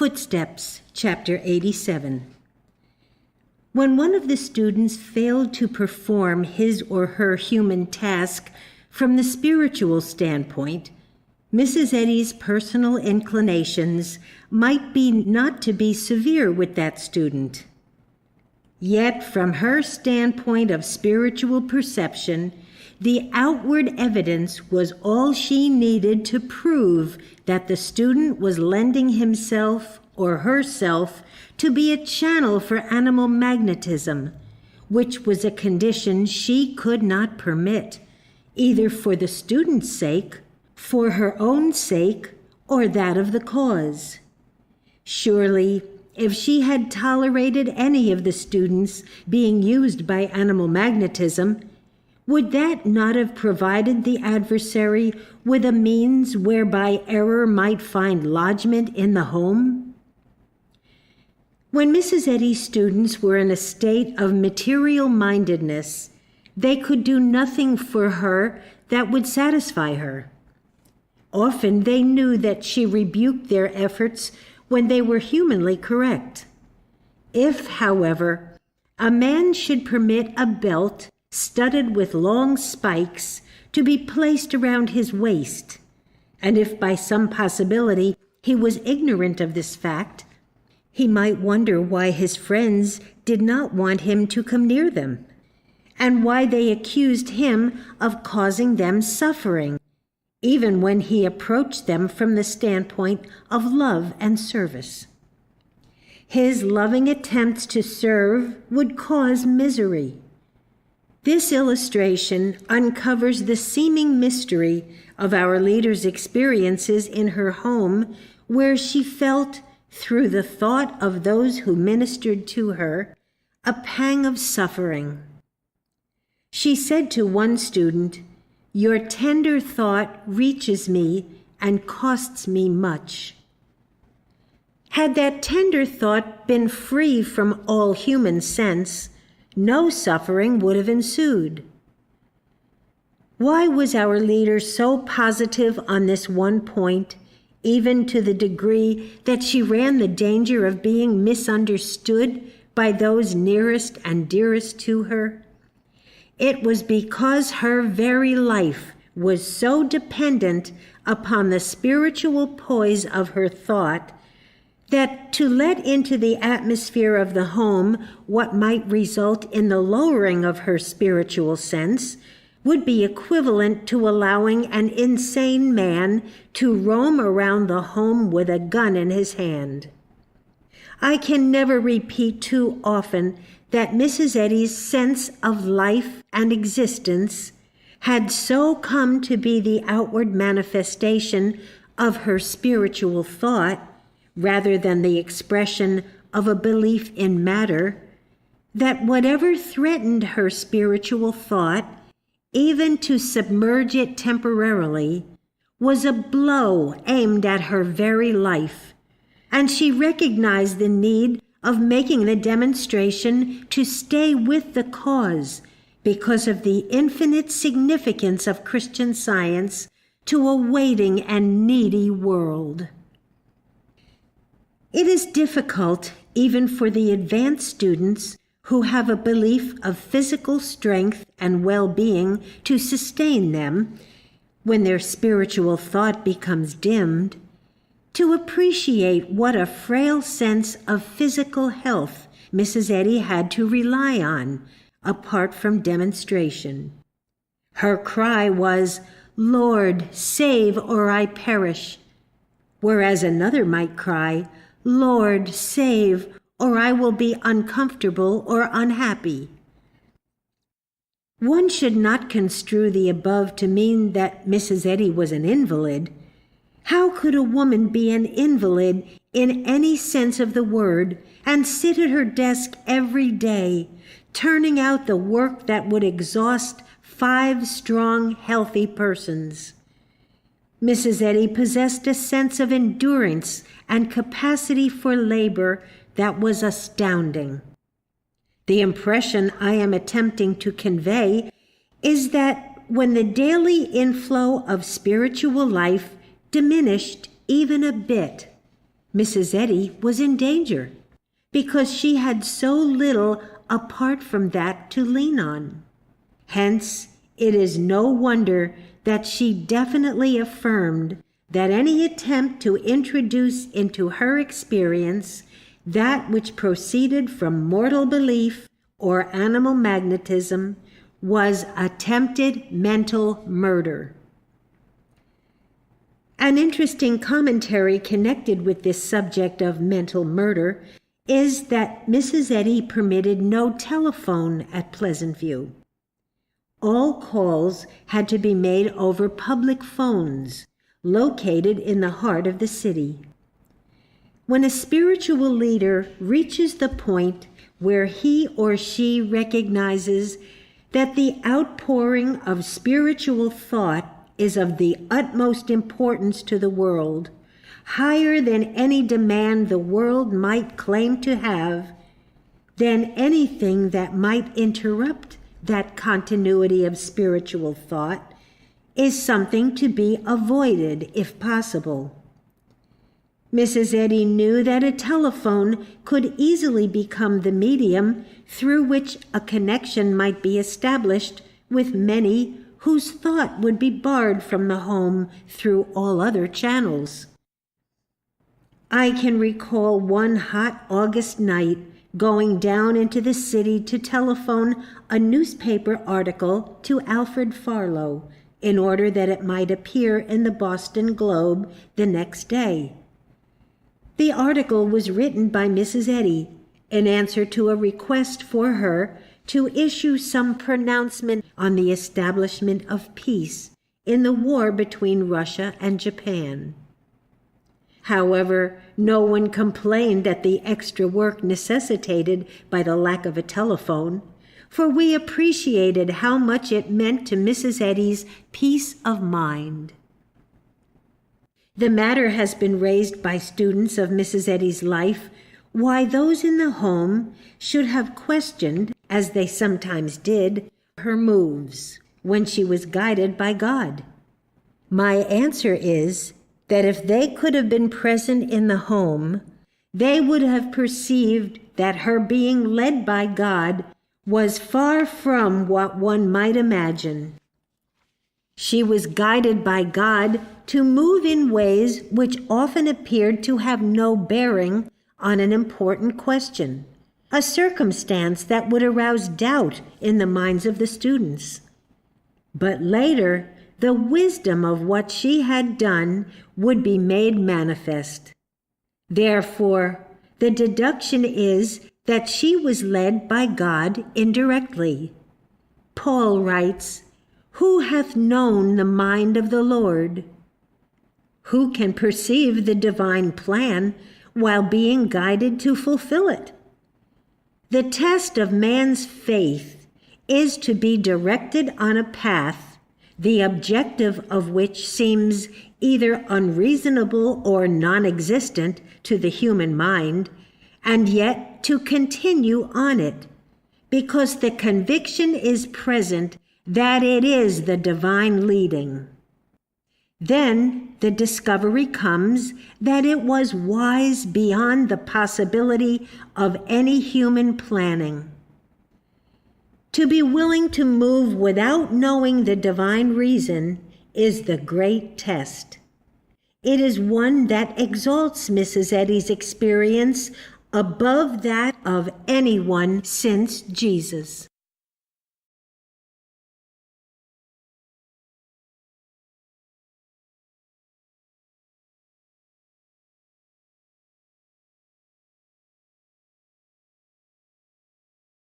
Footsteps, Chapter 87. When one of the students failed to perform his or her human task from the spiritual standpoint, Mrs. Eddy's personal inclinations might be not to be severe with that student. Yet, from her standpoint of spiritual perception, the outward evidence was all she needed to prove that the student was lending himself or herself to be a channel for animal magnetism, which was a condition she could not permit, either for the student's sake, for her own sake, or that of the cause. Surely, if she had tolerated any of the students being used by animal magnetism, would that not have provided the adversary with a means whereby error might find lodgment in the home? When Mrs. Eddy's students were in a state of material-mindedness, they could do nothing for her that would satisfy her. Often they knew that she rebuked their efforts when they were humanly correct. If, however, a man should permit a belt studded with long spikes to be placed around his waist, and if by some possibility he was ignorant of this fact, he might wonder why his friends did not want him to come near them, and why they accused him of causing them suffering, even when he approached them from the standpoint of love and service. His loving attempts to serve would cause misery. This illustration uncovers the seeming mystery of our leader's experiences in her home, where she felt, through the thought of those who ministered to her, a pang of suffering. She said to one student, "Your tender thought reaches me and costs me much." Had that tender thought been free from all human sense, no suffering would have ensued. Why was our leader so positive on this one point, even to the degree that she ran the danger of being misunderstood by those nearest and dearest to her? It was because her very life was so dependent upon the spiritual poise of her thought that to let into the atmosphere of the home what might result in the lowering of her spiritual sense would be equivalent to allowing an insane man to roam around the home with a gun in his hand. I can never repeat too often that Mrs. Eddy's sense of life and existence had so come to be the outward manifestation of her spiritual thought, rather than the expression of a belief in matter, that whatever threatened her spiritual thought, even to submerge it temporarily, was a blow aimed at her very life, and she recognized the need of making the demonstration to stay with the cause because of the infinite significance of Christian Science to a waiting and needy world. It is difficult, even for the advanced students who have a belief of physical strength and well-being to sustain them, when their spiritual thought becomes dimmed, to appreciate what a frail sense of physical health Mrs. Eddy had to rely on, apart from demonstration. Her cry was, "Lord, save or I perish," whereas another might cry, "Lord, save, or I will be uncomfortable or unhappy." One should not construe the above to mean that Mrs. Eddy was an invalid. How could a woman be an invalid in any sense of the word and sit at her desk every day, turning out the work that would exhaust 5 strong, healthy persons? Mrs. Eddy possessed a sense of endurance and capacity for labor that was astounding. The impression I am attempting to convey is that when the daily inflow of spiritual life diminished even a bit, Mrs. Eddy was in danger because she had so little apart from that to lean on. Hence, it is no wonder that she definitely affirmed that any attempt to introduce into her experience that which proceeded from mortal belief or animal magnetism was attempted mental murder. An interesting commentary connected with this subject of mental murder is that Mrs. Eddy permitted no telephone at Pleasant View. All calls had to be made over public phones located in the heart of the city. When a spiritual leader reaches the point where he or she recognizes that the outpouring of spiritual thought is of the utmost importance to the world, higher than any demand the world might claim to have, then anything that might interrupt that continuity of spiritual thought is something to be avoided if possible. Mrs. Eddy knew that a telephone could easily become the medium through which a connection might be established with many whose thought would be barred from the home through all other channels. I can recall one hot August night going down into the city to telephone a newspaper article to Alfred Farlow in order that it might appear in the Boston Globe the next day. The article was written by Mrs. Eddy in answer to a request for her to issue some pronouncement on the establishment of peace in the war between Russia and Japan. However, no one complained at the extra work necessitated by the lack of a telephone, for we appreciated how much it meant to Mrs. Eddy's peace of mind. The matter has been raised by students of Mrs. Eddy's life why those in the home should have questioned, as they sometimes did, her moves when she was guided by God. My answer is that if they could have been present in the home, they would have perceived that her being led by God was far from what one might imagine. She was guided by God to move in ways which often appeared to have no bearing on an important question, a circumstance that would arouse doubt in the minds of the students. But later, the wisdom of what she had done would be made manifest. Therefore, the deduction is that she was led by God indirectly. Paul writes, "Who hath known the mind of the Lord?" Who can perceive the divine plan while being guided to fulfill it? The test of man's faith is to be directed on a path, the objective of which seems either unreasonable or non-existent to the human mind, and yet to continue on it, because the conviction is present that it is the divine leading. Then the discovery comes that it was wise beyond the possibility of any human planning. To be willing to move without knowing the divine reason is the great test. It is one that exalts Mrs. Eddy's experience above that of anyone since Jesus.